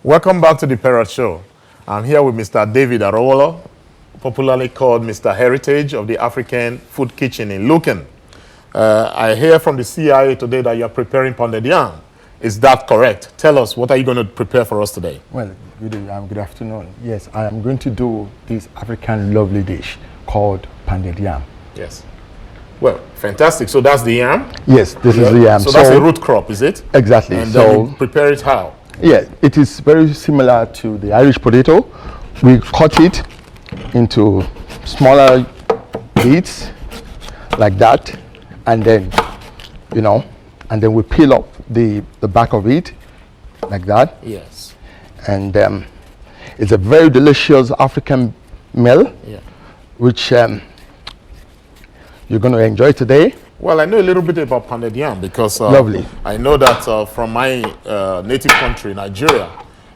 Welcome back to the Parrot Show. I'm here with Mr. David Arowolo, popularly called Mr. Heritage of the African Food Kitchen in Lucan. I hear from the CIA today that you're preparing pounded yam. Is that correct? Tell us, what are you going to prepare for us today? Well, good afternoon. Yes, I am going to do this African lovely dish called pounded yam. Yes. Well, fantastic. So that's the yam? Yes, this is the yam. So that's a root crop, is it? Exactly. And then you prepare it how? Yeah, it is very similar to the Irish potato. We cut it into smaller bits like that, and then, and then we peel off the back of it like that. Yes. And it's a very delicious African meal, which you're going to enjoy today. Well, I know a little bit about pounded yam because Lovely. I know that from my native country, Nigeria,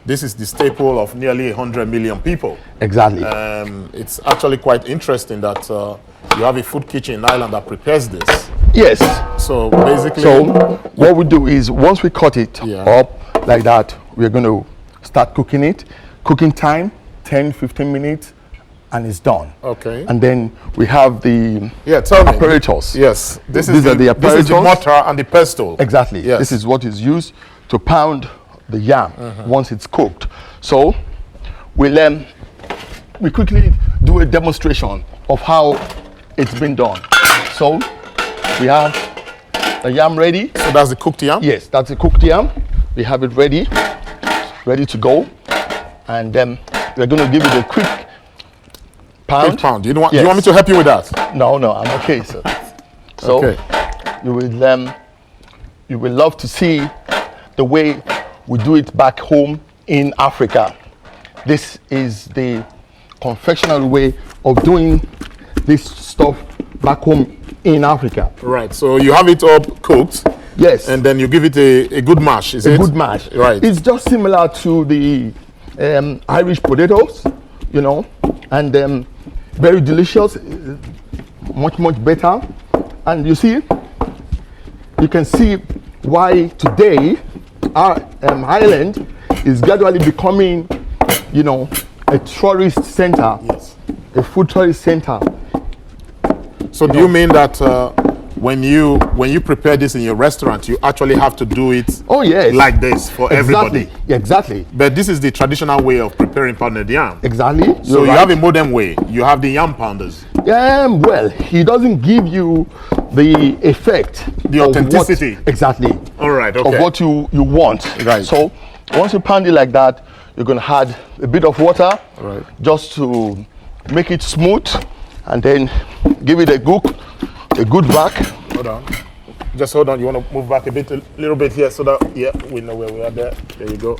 this is the staple of nearly 100 million people. Exactly. It's actually quite interesting that you have a food kitchen in Ireland that prepares this. Yes. So basically... So what we do is once we cut it up like that, we're going to start cooking it. Cooking time, 10-15 minutes. And it's done. Okay. And then we have the apparatus. Yes. These are the apparatus. This is the mortar and the pestle. Exactly. Yes. This is what is used to pound the yam once it's cooked. So we quickly do a demonstration of how it's been done. So we have the yam ready. So that's the cooked yam? Yes, that's the cooked yam. We have it ready to go. And then we're going to give it a quick pound. Do you want me to help you with that? No, I'm okay, sir. So you will love to see the way we do it back home in Africa. This is the confectionery way of doing this stuff back home in Africa. Right. So you have it all cooked. Yes. And then you give it a good mash, is it? A good mash. Right. It's just similar to the Irish potatoes, and very delicious, much better. And you can see why today our Ireland is gradually becoming, a tourist center, a food tourist center. So do you mean that when you prepare this in your restaurant, you actually have to do it like this for everybody? Exactly. But this is the traditional way of preparing pounded yam. Exactly. So you have a modern way. You have the yam pounders. Well, he doesn't give you the effect. The authenticity. Exactly. All right, okay. Of what you want. Right. So once you pound it like that, you're going to add a bit of water just to make it smooth, and then give it a good whack. Hold on. Just hold on. You want to move back a little bit here so that, we know where we are there. There you go.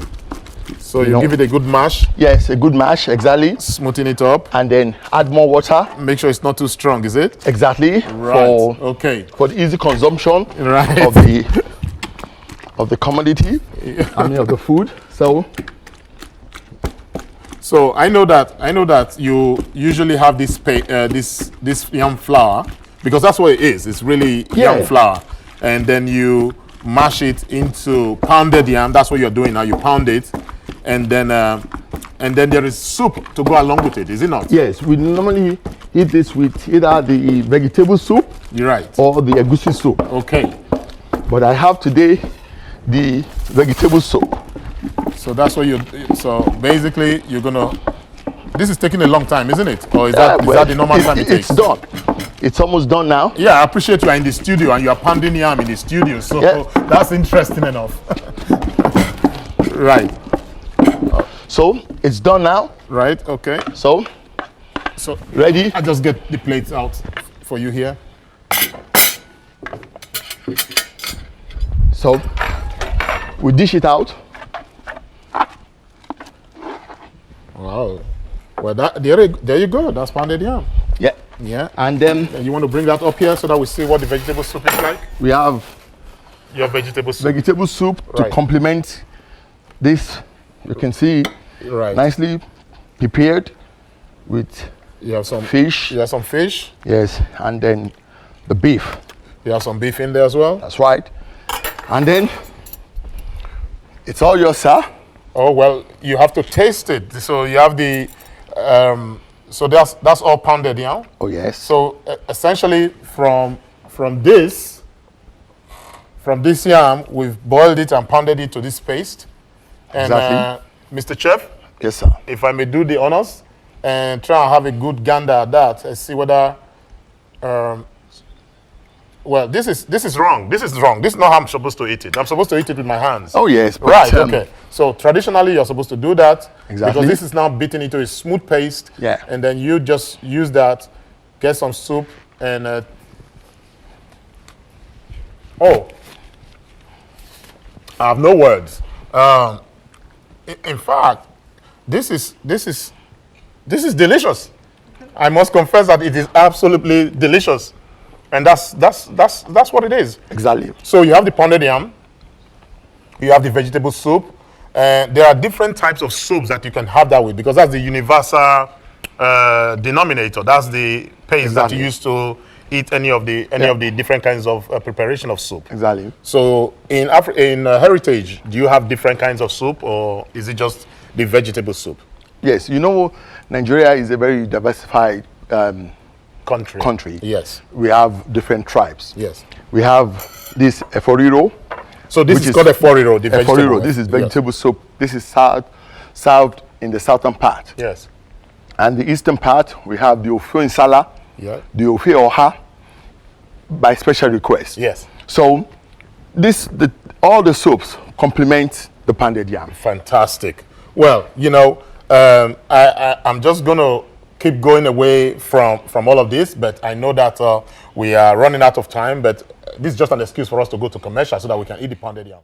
So you give it a good mash. Yes, a good mash, exactly. Smoothing it up. And then add more water. Make sure it's not too strong, is it? Exactly. Right. For the easy consumption of the commodity, of the food. So I know that you usually have this yam flour, because that's what it is. It's really yam flour, and then you mash it into pounded yam. That's what you're doing now. You pound it, and then there is soup to go along with it. Is it not? Yes, we normally eat this with either the vegetable soup, or the egusi soup. Okay. But I have today the vegetable soup. So that's what so basically you're gonna, this is taking a long time, isn't it? Or is that the normal time it takes? It's done. It's almost done now. Yeah, I appreciate you are in the studio and you are pounding yam in the studio. So that's interesting enough. Right. So it's done now. Right, okay. So ready? I just get the plates out for you here. So we dish it out. Wow. Well, there you go. That's pounded yam. Yeah. And then you want to bring that up here so that we see what the vegetable soup is like? We have your vegetable soup. Vegetable soup to complement this. You can see nicely prepared with fish. You have some fish? Yes. And then the beef. You have some beef in there as well? That's right. And then it's all yours, sir. Oh, well, you have to taste it. So you have the, so that's all pounded yam. Oh, yes. So essentially from this yam, we've boiled it and pounded it to this paste. And Exactly. Mr. Chef, Yes, sir. if I may do the honors and try and have a good gander at that and see whether, well, this is wrong. This is wrong. This is not how I'm supposed to eat it. I'm supposed to eat it with my hands. Oh, yes. But, Right, okay. So traditionally, you're supposed to do that. Exactly. Because this is now beaten into a smooth paste. Yeah. And then you just use that, get some soup, and oh, I have no words. In fact, this is delicious. I must confess that it is absolutely delicious, and that's what it is. Exactly. So you have the pounded yam, you have the vegetable soup, and there are different types of soups that you can have that with, because that's the universal denominator. That's the paste that you use to eat any of the different kinds of preparation of soup. Exactly. So in Heritage, do you have different kinds of soup, or is it just the vegetable soup? Yes, you know, Nigeria is a very diversified Country. Yes. We have different tribes. Yes. We have this eforiro. So this is called eforiro, the vegetable. Eforiro. This is vegetable soup. This is served in the southern part. Yes. And the eastern part, we have the ofio insala, Yeah. the ofio oha, by special request. Yes. So all the soups complement the pounded yam. Fantastic. Well, you know, I'm just going to keep going away from all of this, but I know that we are running out of time, but this is just an excuse for us to go to commercial so that we can eat the pounded yam.